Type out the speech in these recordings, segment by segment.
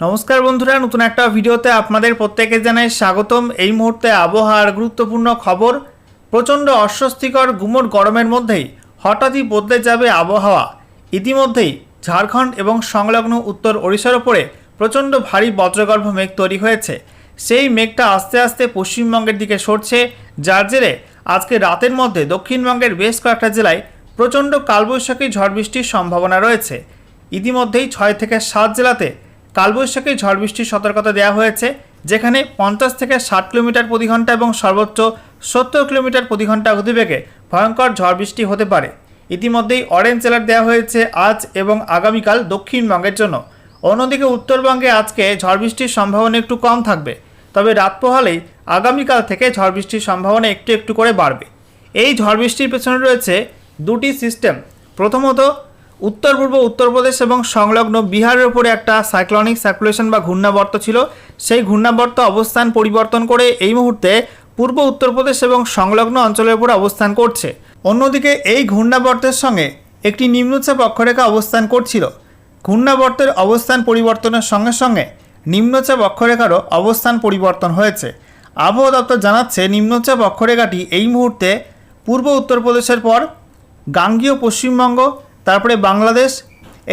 নমস্কার বন্ধুরা, নতুন একটা ভিডিওতে আপনাদের প্রত্যেককে জানাই স্বাগতম। এই মুহূর্তে আবহাওয়ার গুরুত্বপূর্ণ খবর। প্রচণ্ড অস্বস্তিকর গুমোট গরমের মধ্যেই হঠাৎই বদলে যাবে আবহাওয়া। ইতিমধ্যেই ঝাড়খণ্ড এবং সংলগ্ন উত্তর ওড়িশার ওপরে প্রচণ্ড ভারী বজ্রগর্ভ মেঘ তৈরি হয়েছে। সেই মেঘটা আস্তে আস্তে পশ্চিমবঙ্গের দিকে সরছে, যার জেরে আজকে রাতের মধ্যে দক্ষিণবঙ্গের বেশ কয়েকটা জেলায় প্রচণ্ড কালবৈশাখী ঝড় বৃষ্টির সম্ভাবনা রয়েছে। ইতিমধ্যেই 6 থেকে 7 জেলাতে কালবৈশাখী ঝড় বৃষ্টির সতর্কতা দেওয়া হয়েছে, যেখানে 50 থেকে 60 কিলোমিটার প্রতি ঘন্টা এবং সর্বোচ্চ 70 কিলোমিটার প্রতি ঘন্টা গতিবেগে ভয়ঙ্কর ঝড় বৃষ্টি হতে পারে। ইতিমধ্যেই অরেঞ্জ অ্যালার্ট দেওয়া হয়েছে আজ এবং আগামীকাল দক্ষিণবঙ্গের জন্য। অন্যদিকে উত্তরবঙ্গে আজকে ঝড় বৃষ্টির সম্ভাবনা একটু কম থাকবে, তবে রাত পোহালেই আগামীকাল থেকে ঝড় বৃষ্টির সম্ভাবনা একটু একটু করে বাড়বে। এই ঝড় বৃষ্টির পেছনে রয়েছে দুটি সিস্টেম। প্রথমত, উত্তর পূর্ব উত্তরপ্রদেশ এবং সংলগ্ন বিহারের উপরে একটা সাইক্লনিক সার্কুলেশন বা ঘূর্ণাবর্ত ছিল। সেই ঘূর্ণাবর্ত অবস্থান পরিবর্তন করে এই মুহূর্তে পূর্ব উত্তরপ্রদেশ এবং সংলগ্ন অঞ্চলের উপরে অবস্থান করছে। অন্যদিকে এই ঘূর্ণাবর্তের সঙ্গে একটি নিম্নচাপ অক্ষরেখা অবস্থান করছিল। ঘূর্ণাবর্তের অবস্থান পরিবর্তনের সঙ্গে সঙ্গে নিম্নচাপ অক্ষরেখারও অবস্থান পরিবর্তন হয়েছে। আবহাওয়া দপ্তর জানাচ্ছে নিম্নচাপ অক্ষরেখাটি এই মুহূর্তে পূর্ব উত্তরপ্রদেশের পর গাঙ্গীয় পশ্চিমবঙ্গ, তারপরে বাংলাদেশ,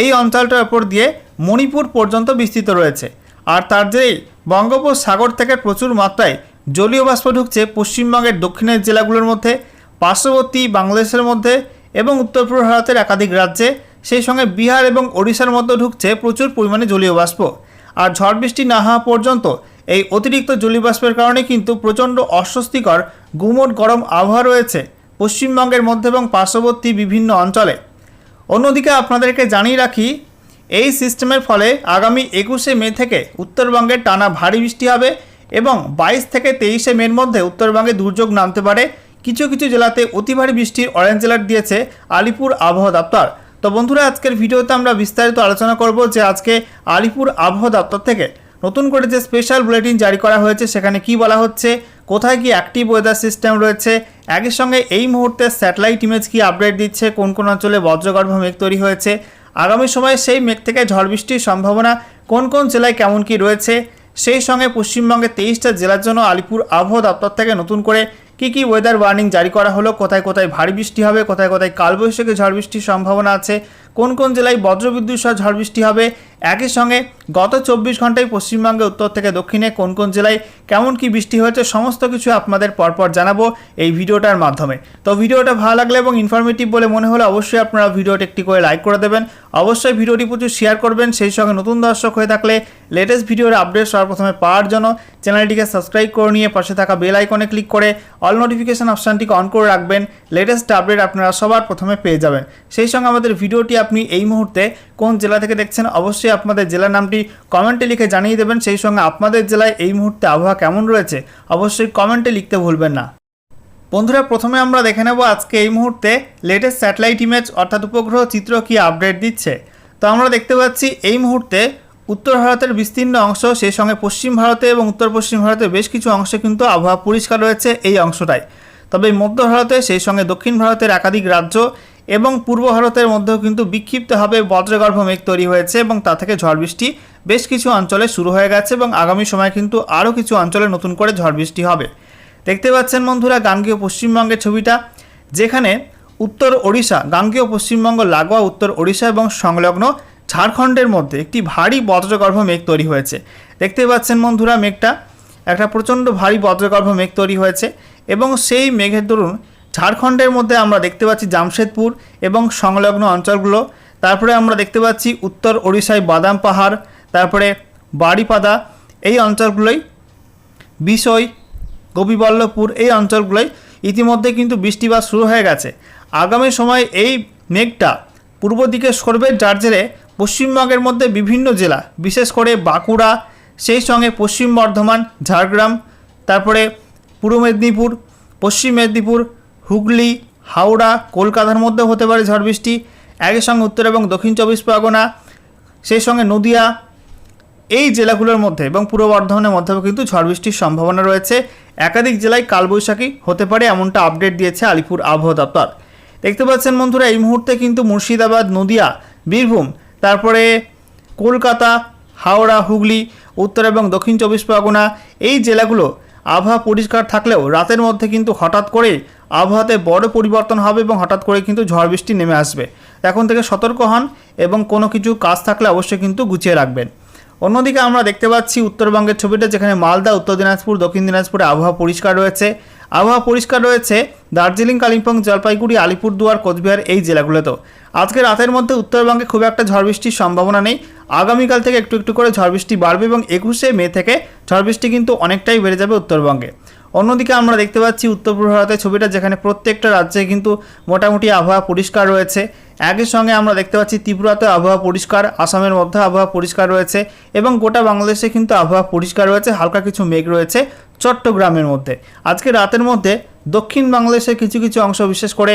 এই অঞ্চলটার উপর দিয়ে মণিপুর পর্যন্ত বিস্তৃত রয়েছে। আর তার জেরেই বঙ্গোপসাগর থেকে প্রচুর মাত্রায় জলীয় বাষ্প ঢুকছে পশ্চিমবঙ্গের দক্ষিণের জেলাগুলোর মধ্যে, পার্শ্ববর্তী বাংলাদেশের মধ্যে এবং উত্তর পূর্ব ভারতের একাধিক রাজ্যে। সেই সঙ্গে বিহার এবং ওড়িশার মধ্যে ঢুকছে প্রচুর পরিমাণে জলীয় বাষ্প। আর ঝড় বৃষ্টি না হওয়া পর্যন্ত এই অতিরিক্ত জলীয় বাষ্পের কারণে কিন্তু প্রচণ্ড অস্বস্তিকর গুমোট গরম আবহাওয়া রয়েছে পশ্চিমবঙ্গের মধ্যে এবং পার্শ্ববর্তী বিভিন্ন অঞ্চলে। অন্যদিকে আপনাদেরকে জানিয়ে রাখি, এই সিস্টেমের ফলে আগামী 21শে মে থেকে উত্তরবঙ্গে টানা ভারী বৃষ্টি হবে এবং 22 থেকে 23শে মের মধ্যে উত্তরবঙ্গে দুর্যোগ নামতে পারে। কিছু কিছু জেলাতে অতি ভারী বৃষ্টির অরেঞ্জ অ্যালার্ট দিয়েছে আলিপুর আবহাওয়া দপ্তর। তো বন্ধুরা, আজকের ভিডিওতে আমরা বিস্তারিত আলোচনা করব যে আজকে আলিপুর আবহাওয়া দপ্তর থেকে নতুন করে যে স্পেশাল বুলেটিন জারি করা হয়েছে সেখানে কি বলা হচ্ছে, কোথায় কি অ্যাক্টিভ ওয়েদার সিস্টেম রয়েছে, একই সঙ্গে এই মুহূর্তে স্যাটেলাইট ইমেজ কি আপডেট দিচ্ছে, কোন কোন অঞ্চলে বজ্রগর্ভ মেঘ তৈরি হয়েছে, আগামী সময়ে সেই মেঘ থেকে ঝড় বৃষ্টির সম্ভাবনা কোন কোন জেলায় কেমন কি রয়েছে, সেই সঙ্গে পশ্চিমবঙ্গের 23টা জেলার জন্য আলিপুর আবহাওয়া দপ্তর থেকে নতুন করে কি ওয়েদার ওয়ার্নিং জারি করা হলো, কোথায় কোথায় ভারী বৃষ্টি হবে, কোথায় কোথায় কালবৈশাখী ঝড় বৃষ্টির সম্ভাবনা আছে, কোন কোন জেলায় বজ্রবিদ্যুৎ সহ ঝড় বৃষ্টি হবে, একই সঙ্গে গত 24 ঘন্টায় পশ্চিমবঙ্গে উত্তর থেকে দক্ষিণে কোন কোন জেলায় কেমন কি বৃষ্টি হয়েছে, সমস্ত কিছু আপনাদের পরপর জানাবো এই ভিডিওটার মাধ্যমে। তো ভিডিওটা ভালো লাগলে এবং ইনফরমেটিভ বলে মনে হলে অবশ্যই আপনারা ভিডিওটি একটি করে লাইক করে দেবেন, অবশ্যই ভিডিওটি প্রচুর শেয়ার করবেন। সেই সঙ্গে নতুন দর্শক হয়ে থাকলে লেটেস্ট ভিডিওর আপডেট সবার প্রথমে পাওয়ার জন্য চ্যানেলটিকে সাবস্ক্রাইব করে নিয়ে পাশে থাকা বেল আইকনে ক্লিক করে অল নোটিফিকেশন অপশানটিকে অন করে রাখবেন। লেটেস্ট আপডেট আপনারা সবার প্রথমে পেয়ে যাবেন। সেই সঙ্গে আমাদের ভিডিওটি আপনি এই মুহূর্তে কোন জেলা থেকে দেখছেন অবশ্যই আপনাদের জেলার নামটি কমেন্টে লিখে জানিয়ে দেবেন। সেই সঙ্গে আপনাদের জেলায় এই মুহূর্তে আবহাওয়া কেমন রয়েছে অবশ্যই কমেন্টে লিখতে ভুলবেন না। বন্ধুরা, প্রথমে আমরা দেখে নেব আজকে এই মুহূর্তে লেটেস্ট স্যাটেলাইট ইমেজ অর্থাৎ উপগ্রহ চিত্র কি আপডেট দিচ্ছে। তো আমরা দেখতে পাচ্ছি এই মুহূর্তে উত্তর ভারতের বিস্তীর্ণ অংশ, সেই সঙ্গে পশ্চিম ভারতে এবং উত্তর পশ্চিম ভারতের বেশ কিছু অংশে কিন্তু আবহাওয়া পরিষ্কার রয়েছে এই অংশটায়। তবে মধ্য ভারতে, সেই সঙ্গে দক্ষিণ ভারতের একাধিক রাজ্য এবং পূর্ব ভারতের মধ্যেও কিন্তু বিক্ষিপ্তভাবে বজ্রগর্ভ মেঘ তৈরি হয়েছে এবং তা থেকে ঝড় বৃষ্টি বেশ কিছু অঞ্চলে শুরু হয়ে গেছে এবং আগামী সময় কিন্তু আরও কিছু অঞ্চলে নতুন করে ঝড় বৃষ্টি হবে। দেখতে পাচ্ছেন বন্ধুরা গাঙ্গেয় পশ্চিমবঙ্গের ছবিটা, যেখানে উত্তর ওড়িশা, গাঙ্গেয় পশ্চিমবঙ্গ লাগোয়া উত্তর ওড়িশা এবং সংলগ্ন ঝাড়খণ্ডের মধ্যে একটি ভারী বজ্রগর্ভ মেঘ তৈরি হয়েছে। দেখতে পাচ্ছেন বন্ধুরা মেঘটা, একটা প্রচণ্ড ভারী বজ্রগর্ভ মেঘ তৈরি হয়েছে এবং সেই মেঘের দরুন ঝাড়খণ্ডের মধ্যে আমরা দেখতে পাচ্ছি জামশেদপুর এবং সংলগ্ন অঞ্চলগুলো, তারপরে আমরা দেখতে পাচ্ছি উত্তর ওড়িশায় বাদাম পাহাড়, তারপরে বাড়িপাদা, এই অঞ্চলগুলোই বিষয়, গোপীবল্লভপুর, এই অঞ্চলগুলোই ইতিমধ্যে কিন্তু বৃষ্টিপাত শুরু হয়ে গেছে। আগামী সময় এই মেঘটা পূর্ব দিকে সরবে, যার জেরে পশ্চিমবঙ্গের মধ্যে বিভিন্ন জেলা, বিশেষ করে বাঁকুড়া, সেই সঙ্গে পশ্চিম বর্ধমান, ঝাড়গ্রাম, তারপরে পূর্ব মেদিনীপুর, পশ্চিম মেদিনীপুর, হুগলি, হাওড়া, কলকাতার মধ্যে হতে পারে ঝড় বৃষ্টি। একই সঙ্গে উত্তর এবং দক্ষিণ 24 পরগনা, সেই সঙ্গে নদিয়া, এই জেলাগুলোর মধ্যে এবং পূর্ব বর্ধমানের মধ্যেও কিন্তু ঝড় বৃষ্টির সম্ভাবনা রয়েছে। একাধিক জেলায় কালবৈশাখী হতে পারে এমনটা আপডেট দিয়েছে আলিপুর আবহাওয়া দপ্তর। দেখতে পাচ্ছেন বন্ধুরা এই মুহূর্তে কিন্তু মুর্শিদাবাদ, নদিয়া, বীরভূম, তারপরে কলকাতা, হাওড়া, হুগলি, উত্তর এবং দক্ষিণ 24 পরগনা এই জেলাগুলো আবহাওয়া পরিষ্কার থাকলেও রাতের মধ্যে কিন্তু হঠাৎ করে আবহাওয়াতে বড় পরিবর্তন হবে এবং হঠাৎ করে কিন্তু ঝড় বৃষ্টি নেমে আসবে। এখন থেকে সতর্ক হন এবং কোনো কিছু কাজ থাকলে অবশ্যই কিন্তু গুছিয়ে রাখবেন। অন্যদিকে আমরা দেখতে পাচ্ছি উত্তরবঙ্গের ছবিটা, যেখানে মালদা, উত্তর দিনাজপুর, দক্ষিণ দিনাজপুরে আবহাওয়া পরিষ্কার রয়েছে। আবহাওয়া পরিষ্কার রয়েছে দার্জিলিং, কালিম্পং, জলপাইগুড়ি, আলিপুরদুয়ার, কোচবিহার এই জেলাগুলোতেও। আজকে রাতের মধ্যে উত্তরবঙ্গে খুব একটা ঝড় বৃষ্টির সম্ভাবনা নেই। আগামীকাল থেকে একটু একটু করে ঝড় বৃষ্টি বাড়বে এবং 21শে মে থেকে ঝড় বৃষ্টি কিন্তু অনেকটাই বেড়ে যাবে উত্তরবঙ্গে। অন্যদিকে আমরা দেখতে পাচ্ছি উত্তর পূর্ব ভারতের ছবিটা, যেখানে প্রত্যেকটা রাজ্যে কিন্তু মোটামুটি আবহাওয়া পরিষ্কার রয়েছে। একই সঙ্গে আমরা দেখতে পাচ্ছি ত্রিপুরাতে আবহাওয়া পরিষ্কার, আসামের মধ্যে আবহাওয়া পরিষ্কার রয়েছে এবং গোটা বাংলাদেশে কিন্তু আবহাওয়া পরিষ্কার রয়েছে। হালকা কিছু মেঘ রয়েছে চট্টগ্রামের মধ্যে। আজকে রাতের মধ্যে দক্ষিণ বাংলাদেশের কিছু কিছু অংশ, বিশেষ করে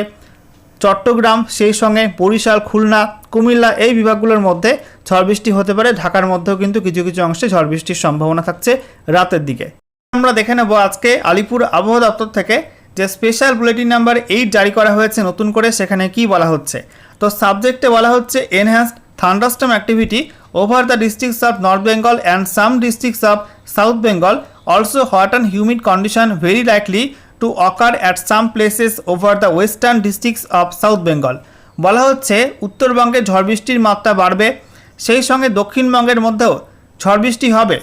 চট্টগ্রাম, সেই সঙ্গে বরিশাল, খুলনা, কুমিল্লা এই বিভাগগুলোর মধ্যে ঝড় বৃষ্টি হতে পারে। ঢাকার মধ্যেও কিন্তু কিছু কিছু অংশে ঝড় বৃষ্টির সম্ভাবনা থাকছে রাতের দিকে। আমরা দেখে নেব আজকে আলিপুর আবহাওয়া দপ্তর থেকে যে স্পেশাল বুলেটিন নাম্বার 8 জারি করা হয়েছে নতুন করে, সেখানে কি বলা হচ্ছে। তো সাবজেক্টে বলা হচ্ছে enhanced thunderstorm activity over the districts of north Bengal and some districts of south Bengal, also hot and humid condition very likely to ochre at some places over the western districts of south Bengal. বলা হচ্ছে উত্তরবঙ্গে ঝড় বৃষ্টির মাত্রা বাড়বে, সেই সঙ্গে দক্ষিণবঙ্গের মধ্যেও ঝড় বৃষ্টি হবে।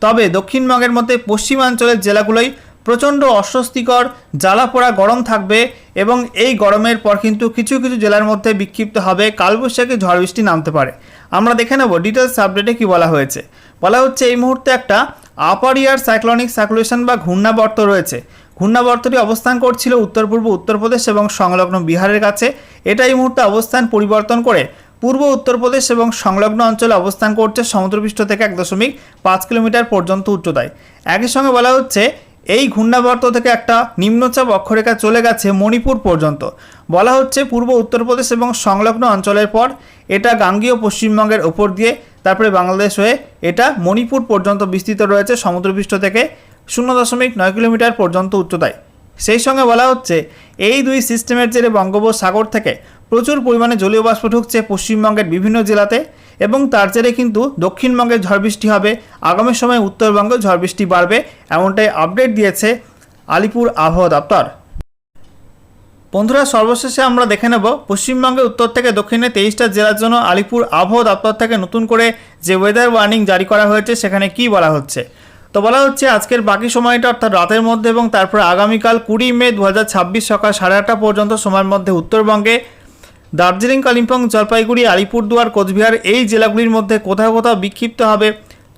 তবে দক্ষিণবঙ্গের মধ্যে পশ্চিমাঞ্চলের জেলাগুলোই প্রচণ্ড অস্বস্তিকর জ্বালাপোড়া গরম থাকবে এবং এই গরমের পর কিন্তু কিছু কিছু জেলার মধ্যে বিক্ষিপ্ত হবে কালবৈশাখী ঝড় বৃষ্টি নামতে পারে। আমরা দেখে নেব ডিটেলস আপডেটে কি বলা হয়েছে। বলা হচ্ছে এই মুহূর্তে একটা আপার ইয়ার সাইক্লোনিক সার্কুলেশন বা ঘূর্ণাবর্ত রয়েছে। ঘূর্ণাবর্তটি অবস্থান করছিল উত্তর পূর্ব উত্তরপ্রদেশ এবং সংলগ্ন বিহারের কাছে। এটা এই মুহূর্তে অবস্থান পরিবর্তন করে পূর্ব উত্তরপ্রদেশ এবং সংলগ্ন অঞ্চলে অবস্থান করছে সমুদ্রপৃষ্ঠ থেকে 1.5 কিলোমিটার পর্যন্ত উচ্চতায়। একই সঙ্গে বলা হচ্ছে এই ঘূর্ণাবর্ত থেকে একটা নিম্নচাপ অক্ষরেখা চলে গেছে মণিপুর পর্যন্ত। বলা হচ্ছে পূর্ব উত্তরপ্রদেশ এবং সংলগ্ন অঞ্চলের পর এটা গাঙ্গেয় পশ্চিমবঙ্গের ওপর দিয়ে তারপরে বাংলাদেশ হয়ে এটা মণিপুর পর্যন্ত বিস্তৃত রয়েছে সমুদ্রপৃষ্ঠ থেকে 0.9 কিলোমিটার পর্যন্ত উচ্চতায়। সেই সঙ্গে বলা হচ্ছে এই দুই সিস্টেমের জেরে বঙ্গোপসাগর থেকে প্রচুর পরিমাণে জলীয় বাষ্প ঢুকছে পশ্চিমবঙ্গের বিভিন্ন জেলাতে এবং তার জেরে কিন্তু দক্ষিণবঙ্গে ঝড় বৃষ্টি হবে। আগামী সময়ে উত্তরবঙ্গে ঝড় বৃষ্টি বাড়বে, এমনটাই আপডেট দিয়েছে আলিপুর আবহাওয়া দপ্তর। বন্ধুরা, সর্বশেষে আমরা দেখে নেব পশ্চিমবঙ্গের উত্তর থেকে দক্ষিণে 23টা জেলার জন্য আলিপুর আবহাওয়া দপ্তর থেকে নতুন করে যে ওয়েদার ওয়ার্নিং জারি করা হয়েছে সেখানে কি বলা হচ্ছে। তো বলা হচ্ছে আজকের বাকি সময়টা অর্থাৎ রাতের মধ্যে এবং তারপর আগামীকাল 20 মে 2026 সকাল 8:30টা পর্যন্ত সময়ের মধ্যে উত্তরবঙ্গে দার্জিলিং, কালিম্পং, জলপাইগুড়ি, আলিপুরদুয়ার, কোচবিহার এই জেলাগুলির মধ্যে কোথাও কোথাও বিক্ষিপ্ত হবে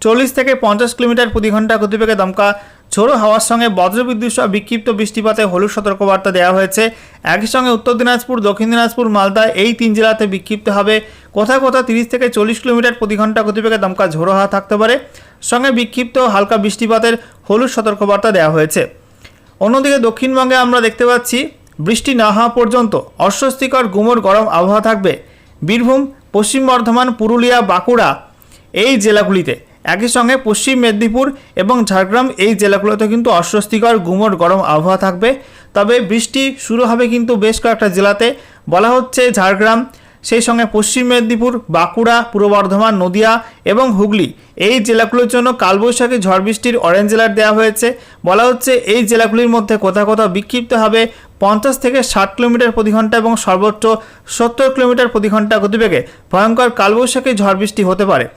40 থেকে 50 কিলোমিটার প্রতি ঘন্টা গতিবেগে দমকা ঝোড়ো হাওয়ার সঙ্গে বজ্রবিদ্যুৎ সহ বিক্ষিপ্ত বৃষ্টিপাতে হলুদ সতর্কবার্তা দেওয়া হয়েছে। একই সঙ্গে উত্তর দিনাজপুর, দক্ষিণ দিনাজপুর, মালদা এই 3 জেলাতে বিক্ষিপ্ত হবে কোথাও কোথাও 30 থেকে 40 কিলোমিটার প্রতি ঘন্টা গতিবেগে দমকা ঝোড়ো হাওয়া থাকতে পারে, সঙ্গে বিক্ষিপ্ত হালকা বৃষ্টিপাতের হলুদ সতর্কবার্তা দেওয়া হয়েছে। অন্যদিকে দক্ষিণবঙ্গে আমরা দেখতে পাচ্ছি বৃষ্টি না হওয়া পর্যন্ত অস্বস্তিকর গুমোট গরম আবহাওয়া থাকবে বীরভূম, পশ্চিম বর্ধমান, পুরুলিয়া, বাঁকুড়া এই জেলাগুলিতে। একই সঙ্গে পশ্চিম মেদিনীপুর এবং ঝাড়গ্রাম এই জেলাগুলোতে কিন্তু অস্বস্তিকর গুমোট গরম আবহাওয়া থাকবে। তবে বৃষ্টি শুরু হবে কিন্তু বেশ কয়েকটা জেলাতে। বলা হচ্ছে ঝাড়গ্রাম, সেই সঙ্গে পশ্চিম মেদিনীপুর, বাঁকুড়া, পূর্ব বর্ধমান, নদিয়া এবং হুগলি এই জেলাগুলোর জন্য কালবৈশাখী ঝড় বৃষ্টির অরেঞ্জ অ্যালার্ট দেওয়া হয়েছে। বলা হচ্ছে এই জেলাগুলির মধ্যে কোথাও কোথাও বিক্ষিপ্ত হবে 50 থেকে 60 কিলোমিটার প্রতি ঘন্টা এবং সর্বোচ্চ 70 কিলোমিটার প্রতি ঘন্টা গতিবেগে ভয়ঙ্কর কালবৈশাখী ঝড় বৃষ্টি হতে পারে।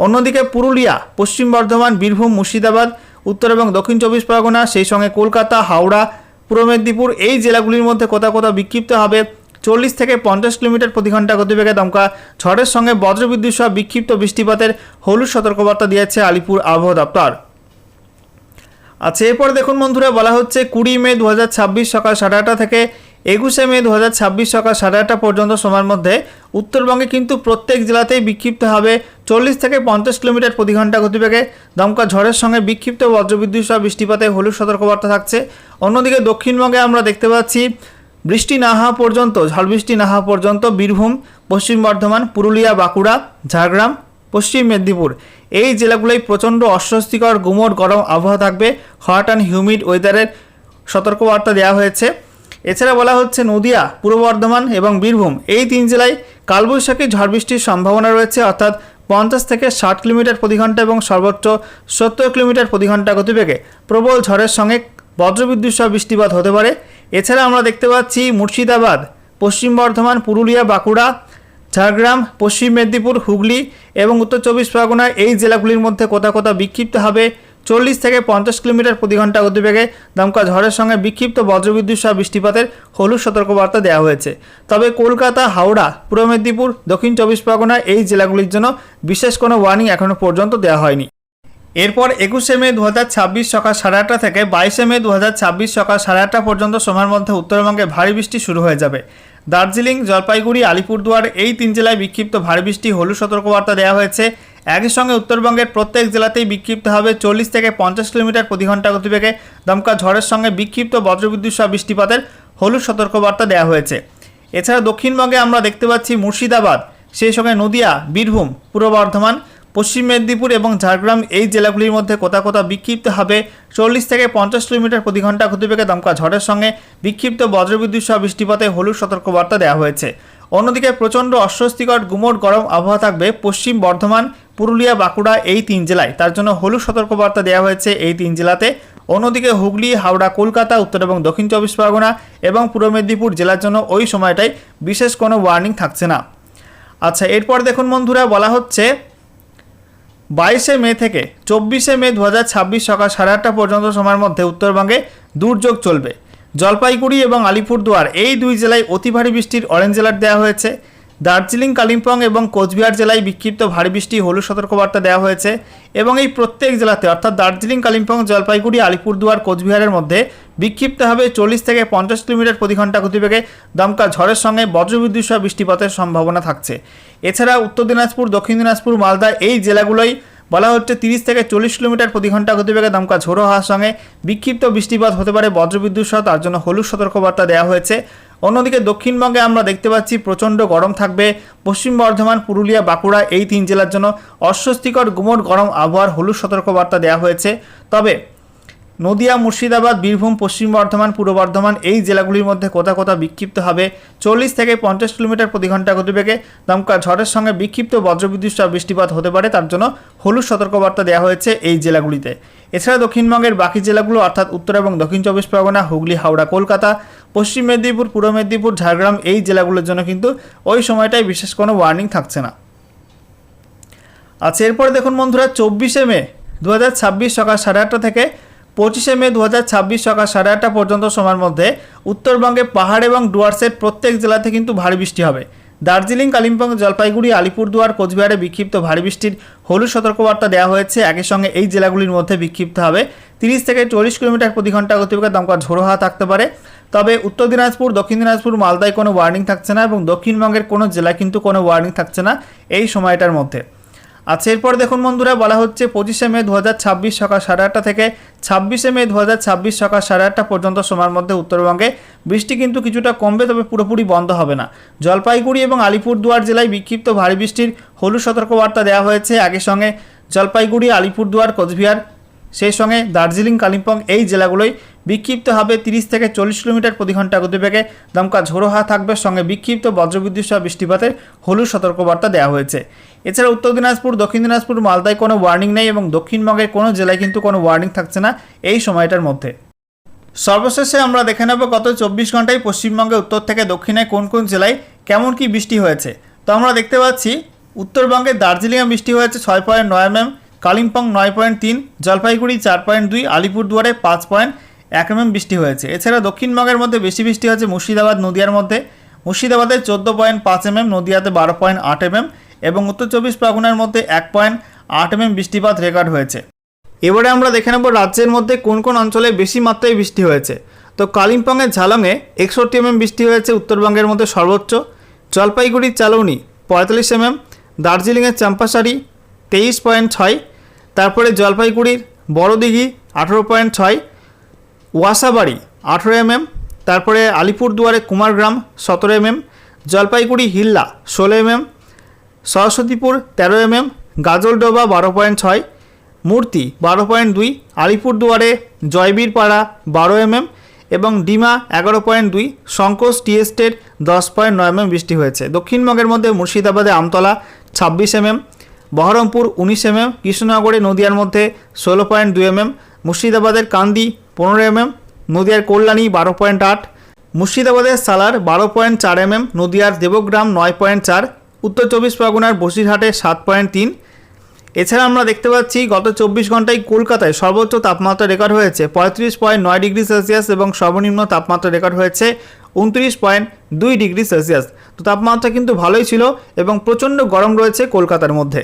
অন্যদিকে পুরুলিয়া, পশ্চিম বর্ধমান, বীরভূম, মুর্শিদাবাদ, উত্তর এবং দক্ষিণ 24 পরগনা, সেই সঙ্গে কলকাতা, হাওড়া, পূর্ব মেদিনীপুর এই জেলাগুলির মধ্যে কোথাও কোথাও বিক্ষিপ্ত হবে 40 থেকে 50 কিলোমিটার প্রতি ঘন্টা গতিবেগে দমকা ঝড়ের সঙ্গে বজ্রবিদ্যুৎ সহ বিক্ষিপ্ত বৃষ্টিপাতের হলুদ সতর্কবার্তা দিয়েছে আলিপুর আবহাওয়া দপ্তর। আচ্ছা, এরপর দেখুন বন্ধুরা, বলা হচ্ছে 20 মে 2026 সকাল 8:30 থেকে 21শে মে 2026 সকাল 8:30 পর্যন্ত সময়ের মধ্যে উত্তরবঙ্গে কিন্তু প্রত্যেক জেলাতেই বিক্ষিপ্ত হবে 40 থেকে 50 কিলোমিটার প্রতি ঘন্টা গতিবেগে দমকা ঝড়ের সঙ্গে বিক্ষিপ্ত বজ্রবিদ্যুৎ সহ বৃষ্টিপাতে হলুদ সতর্কবার্তা থাকছে। অন্যদিকে দক্ষিণবঙ্গে আমরা দেখতে পাচ্ছি বৃষ্টি না হওয়া পর্যন্ত, ঝড় বৃষ্টি না হওয়া পর্যন্ত বীরভূম, পশ্চিম বর্ধমান, পুরুলিয়া, বাঁকুড়া, ঝাড়গ্রাম, পশ্চিম মেদিনীপুর এই জেলাগুলোয় প্রচণ্ড অস্বস্তিকর গুমোট গরম আবহাওয়া থাকবে। হট অ্যান্ড হিউমিড ওয়েদারের সতর্কবার্তা দেওয়া হয়েছে। এছাড়া বলা হচ্ছে নদিয়া, পূর্ব বর্ধমান এবং বীরভূম এই 3 জেলায় কালবৈশাখী ঝড় বৃষ্টির সম্ভাবনা রয়েছে, অর্থাৎ 50 থেকে 60 কিলোমিটার প্রতি ঘন্টা এবং সর্বোচ্চ 70 কিলোমিটার প্রতি ঘন্টা গতিবেগে প্রবল ঝড়ের সঙ্গে বজ্রবিদ্যুৎ সহ বৃষ্টিপাত হতে পারে। এছাড়া আমরা দেখতে পাচ্ছি মুর্শিদাবাদ, পশ্চিম বর্ধমান, পুরুলিয়া, বাঁকুড়া, ঝাড়গ্রাম, পশ্চিম মেদিনীপুর, হুগলি এবং উত্তর 24 পরগনা এই জেলাগুলির মধ্যে কোথাও কোথাও বিক্ষিপ্তভাবে 40 থেকে 50 কিলোমিটার প্রতি ঘন্টা গতিবেগে দমকা ঝড়ের সঙ্গে বিক্ষিপ্ত বজ্রবিদ্যুৎ সহ বৃষ্টিপাতের হলুদ সতর্কবার্তা দেওয়া হয়েছে। তবে কলকাতা, হাওড়া, পূর্ব মেদিনীপুর, দক্ষিণ 24 পরগনা এই জেলাগুলির জন্য বিশেষ কোনো ওয়ার্নিং এখনও পর্যন্ত দেওয়া হয়নি। এরপর 21শে মে 2026 সকাল 8:30 থেকে 22শে মে 2026 সকাল 8:30 পর্যন্ত সময়ের মধ্যে উত্তরবঙ্গে ভারী বৃষ্টি শুরু হয়ে যাবে। দার্জিলিং, জলপাইগুড়ি, আলিপুরদুয়ার এই 3 জেলায় বিক্ষিপ্ত ভারী বৃষ্টি হলুদ সতর্কবার্তা দেওয়া হয়েছে। একই সঙ্গে উত্তরবঙ্গের প্রত্যেক জেলাতেই বিক্ষিপ্ত হবে 40 থেকে 50 কিলোমিটার প্রতি ঘন্টা গতিবেগে দমকা ঝড়ের সঙ্গে বিক্ষিপ্ত বজ্রবিদ্যুৎ সহ বৃষ্টিপাতের হলুদ সতর্কবার্তা দেওয়া হয়েছে। এছাড়া দক্ষিণবঙ্গে আমরা দেখতে পাচ্ছি মুর্শিদাবাদ, সেই সঙ্গে নদিয়া, বীরভূম, পূর্ব বর্ধমান, পশ্চিম মেদিনীপুর এবং ঝাড়গ্রাম এই জেলাগুলির মধ্যে কোথাও কোথাও বিক্ষিপ্ত হবে 40 থেকে 50 কিলোমিটার প্রতি ঘন্টা গতিবেগে দমকা ঝড়ের সঙ্গে বিক্ষিপ্ত বজ্রবিদ্যুৎ সহ বৃষ্টিপাতে হলুদ সতর্কবার্তা দেওয়া হয়েছে। অন্যদিকে প্রচণ্ড অস্বস্তিকর গুমোট গরম আবহাওয়া থাকবে পশ্চিম বর্ধমান, পুরুলিয়া, বাঁকুড়া এই 3 জেলায়, তার জন্য হলুদ সতর্কবার্তা দেওয়া হয়েছে এই 3 জেলাতে। অন্যদিকে হুগলি, হাওড়া, কলকাতা, উত্তর এবং দক্ষিণ 24 পরগনা এবং পূর্ব মেদিনীপুর জেলার জন্য ওই সময়টায় বিশেষ কোনো ওয়ার্নিং থাকছে না। আচ্ছা, এরপর দেখুন বন্ধুরা, বলা হচ্ছে 22শে মে থেকে 24শে মে 2026 সকাল 8:30 পর্যন্ত সময়ের মধ্যে উত্তরবঙ্গে দুর্যোগ চলবে। জলপাইগুড়ি এবং আলিপুরদুয়ার এই 2 জেলায় অতি ভারী বৃষ্টির অরেঞ্জ অ্যালার্ট দেওয়া হয়েছে। দার্জিলিং, কালিম্পং এবং কোচবিহার জেলায় বিক্ষিপ্ত ভারী বৃষ্টি হলুদ সতর্কবার্তা দেওয়া হয়েছে এবং এই প্রত্যেক জেলাতে অর্থাৎ দার্জিলিং, কালিম্পং, জলপাইগুড়ি, আলিপুরদুয়ার, কোচবিহারের মধ্যে বিক্ষিপ্তভাবে 40 থেকে 50 কিলোমিটার প্রতি ঘন্টা গতিবেগে দমকা ঝড়ের সঙ্গে বজ্রবিদ্যুৎ সহ বৃষ্টিপাতের সম্ভাবনা থাকছে। এছাড়া উত্তর দিনাজপুর, দক্ষিণ দিনাজপুর, মালদা এই জেলাগুলোই বলা হচ্ছে 30 থেকে 40 কিলোমিটার প্রতি ঘন্টা গতিবেগে দমকা ঝোড়ো হাওয়ার সঙ্গে বিক্ষিপ্ত বৃষ্টিপাত হতে পারে বজ্রবিদ্যুৎ সহ, তার জন্য হলুদ সতর্কবার্তা দেওয়া হয়েছে। অন্যদিকে দক্ষিণবঙ্গে আমরা দেখতে পাচ্ছি প্রচণ্ড গরম থাকবে পশ্চিম বর্ধমান, পুরুলিয়া, বাঁকুড়া এই 3 জেলার জন্য অস্বস্তিকর গুমোট গরম আবহাওয়ার হলুদ সতর্কবার্তা দেওয়া হয়েছে। তবে নদিয়া, মুর্শিদাবাদ, বীরভূম, পশ্চিম বর্ধমান, পূর্ব বর্ধমান এই জেলাগুলির মধ্যে কোথাও কোথাও বিক্ষিপ্ত হবে 40 থেকে 50 কিলোমিটার প্রতি ঘন্টা গতিবেগে দমকা ঝড়ের সঙ্গে বিক্ষিপ্ত বজ্রবিদ্যুৎ সহ বৃষ্টিপাত হতে পারে, তার জন্য হলুদ সতর্কবার্তা দেওয়া হয়েছে এই জেলাগুলিতে। এছাড়া দক্ষিণবঙ্গের বাকি জেলাগুলো অর্থাৎ উত্তর এবং দক্ষিণ 24 পরগনা, হুগলি, হাওড়া, কলকাতা, পশ্চিম মেদিনীপুর, পূর্ব মেদিনীপুর, ঝাড়গ্রাম এই জেলাগুলোর জন্য কিন্তু ওই সময়টায় বিশেষ কোনো ওয়ার্নিং থাকছে না। আচ্ছা, এরপরে দেখুন বন্ধুরা, 24শে মে 2026 সকাল 8:30 থেকে 25শে মে 2026 সকাল 8:30 পর্যন্ত সময়ের মধ্যে উত্তরবঙ্গে পাহাড় এবং ডুয়ার্সের প্রত্যেক জেলাতে কিন্তু ভারী বৃষ্টি হবে। দার্জিলিং, কালিম্পং, জলপাইগুড়ি, আলিপুরদুয়ার, কোচবিহারে বিক্ষিপ্ত ভারী বৃষ্টির হলুদ সতর্কবার্তা দেওয়া হয়েছে। একই সঙ্গে এই জেলাগুলির মধ্যে বিক্ষিপ্ত হবে 30 থেকে 40 কিলোমিটার প্রতি ঘন্টা গতিবেগে দমকা ঝোড়ো হাওয়া থাকতে পারে। তবে উত্তর দিনাজপুর, দক্ষিণ দিনাজপুর, মালদায় কোনো ওয়ার্নিং থাকছে না এবং দক্ষিণবঙ্গের কোনো জেলায় কিন্তু কোনো ওয়ার্নিং থাকছে না এই সময়টার মধ্যে। আচ্ছা, এরপর দেখুন বন্ধুরা, বলা হচ্ছে 25শে মে 2026 সকাল 8:30 থেকে 26শে মে 2026 সকাল 8:30 পর্যন্ত সময়ের মধ্যে উত্তরবঙ্গে বৃষ্টি কিন্তু কিছুটা কমবে, তবে পুরোপুরি বন্ধ হবে না। জলপাইগুড়ি এবং আলিপুরদুয়ার জেলায় বিক্ষিপ্ত ভারী বৃষ্টির হলুদ সতর্কবার্তা দেওয়া হয়েছে। একই সঙ্গে জলপাইগুড়ি, আলিপুরদুয়ার, কোচবিহার, সেই সঙ্গে দার্জিলিং, কালিম্পং এই জেলাগুলোই বিক্ষিপ্ত হবে 30 থেকে 40 কিলোমিটার প্রতি ঘন্টা গতিবেগে দমকা ঝোড়ো হাওয়া থাকবে, সঙ্গে বিক্ষিপ্ত বজ্রবিদ্যুৎ সহ বৃষ্টিপাতের হলুদ সতর্কবার্তা দেওয়া হয়েছে। এছাড়া উত্তর দিনাজপুর, দক্ষিণ দিনাজপুর, মালদায় কোনো ওয়ার্নিং নেই এবং দক্ষিণবঙ্গের কোনো জেলায় কিন্তু কোনো ওয়ার্নিং থাকছে না এই সময়টার মধ্যে। সর্বশেষে আমরা দেখে নেব গত 24 ঘন্টায় পশ্চিমবঙ্গে উত্তর থেকে দক্ষিণে কোন কোন জেলায় কেমন কি বৃষ্টি হয়েছে। তো আমরা দেখতে পাচ্ছি উত্তরবঙ্গে দার্জিলিংয়ে বৃষ্টি হয়েছে 6.9 mm, কালিম্পং 9.3, জলপাইগুড়ি 4.2, আলিপুরদুয়ারে 5.1 mm বৃষ্টি হয়েছে। এছাড়া দক্ষিণবঙ্গের মধ্যে বেশি বৃষ্টি হয়েছে মুর্শিদাবাদ, নদিয়ার মধ্যে। মুর্শিদাবাদে 14.5 mm, নদিয়াতে 12.8 mm এবং উত্তর 24 পরগনার মধ্যে 1.8 mm বৃষ্টিপাত রেকর্ড হয়েছে। এবারে আমরা দেখে নেব রাজ্যের মধ্যে কোন কোন অঞ্চলে বেশি মাত্রায় বৃষ্টি হয়েছে। তো কালিম্পংয়ের ঝালংয়ে 61 mm বৃষ্টি হয়েছে উত্তরবঙ্গের মধ্যে সর্বোচ্চ। জলপাইগুড়ির চালৌনি 45 mm, দার্জিলিংয়ের চম্পাসারি 23.6, তারপরে জলপাইগুড়ির বড়দিঘি 18.6, ওয়াসাবাড়ি 18 mm, তারপরে আলিপুরদুয়ারে Kumargram 17 mm, Jalpaiguri হিল্লা 16 mm, Saraswatipur 13 mm, Gajoldoba 12.6, মূর্তি 12.2, আলিপুরদুয়ারে জয়বীরপাড়া 12 mm এবং ডিমা 11.2, শঙ্কোজ টি এস্টেট 10.9 mm বৃষ্টি হয়েছে। দক্ষিণবঙ্গের মধ্যে মুর্শিদাবাদে আমতলা 26 mm, বহরমপুর 19 mm, কৃষ্ণনগরে নদিয়ার মধ্যে 16.2 mm, মুর্শিদাবাদের কান্দি 15 mm, নদিয়ার কল্যাণী 12.8, মুর্শিদাবাদের সালার 12.4 mm, নদিয়ার দেবগ্রাম 9.4, উত্তর 24 পরগনার বসিরহাটে 7.3। এছাড়া আমরা দেখতে পাচ্ছি গত 24 ঘন্টায় কলকাতায় সর্বোচ্চ তাপমাত্রা রেকর্ড হয়েছে 35.9 ডিগ্রি সেলসিয়াস এবং সর্বনিম্ন তাপমাত্রা রেকর্ড হয়েছে 29.2 ডিগ্রি সেলসিয়াস। তো তাপমাত্রা কিন্তু ভালোই ছিল এবং প্রচণ্ড গরম রয়েছে কলকাতার মধ্যে।